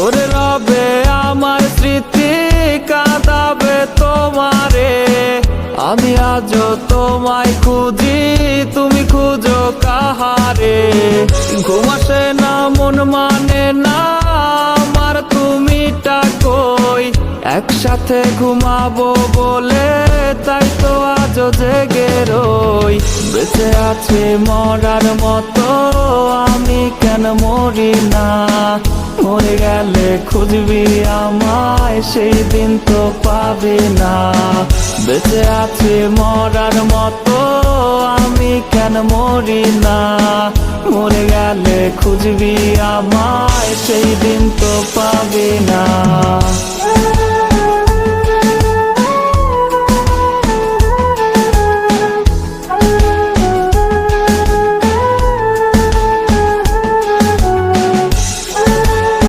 ওরে রবে আমার স্মৃতি কাঁদাবে তোমারে, আমি আজও তোমায় খুঁজি, তুমি খুঁজো কাহারে। ঘুম আসে না, মন মানে না আমার, তুমিটা কই? একসাথে ঘুমাবো বলে তাই তো আজও জেগে রই। বেঁচে আছে মরার মতো, আমি কেন মরি না? মরে গেলে খুঁজবি আমায়, সেই দিন তো পাবি না। বেঁচে আছে মরার মতো, আমি কেন মরি না? মরে গেলে খুঁজবি আমায়, সেই দিন তো পাবি না।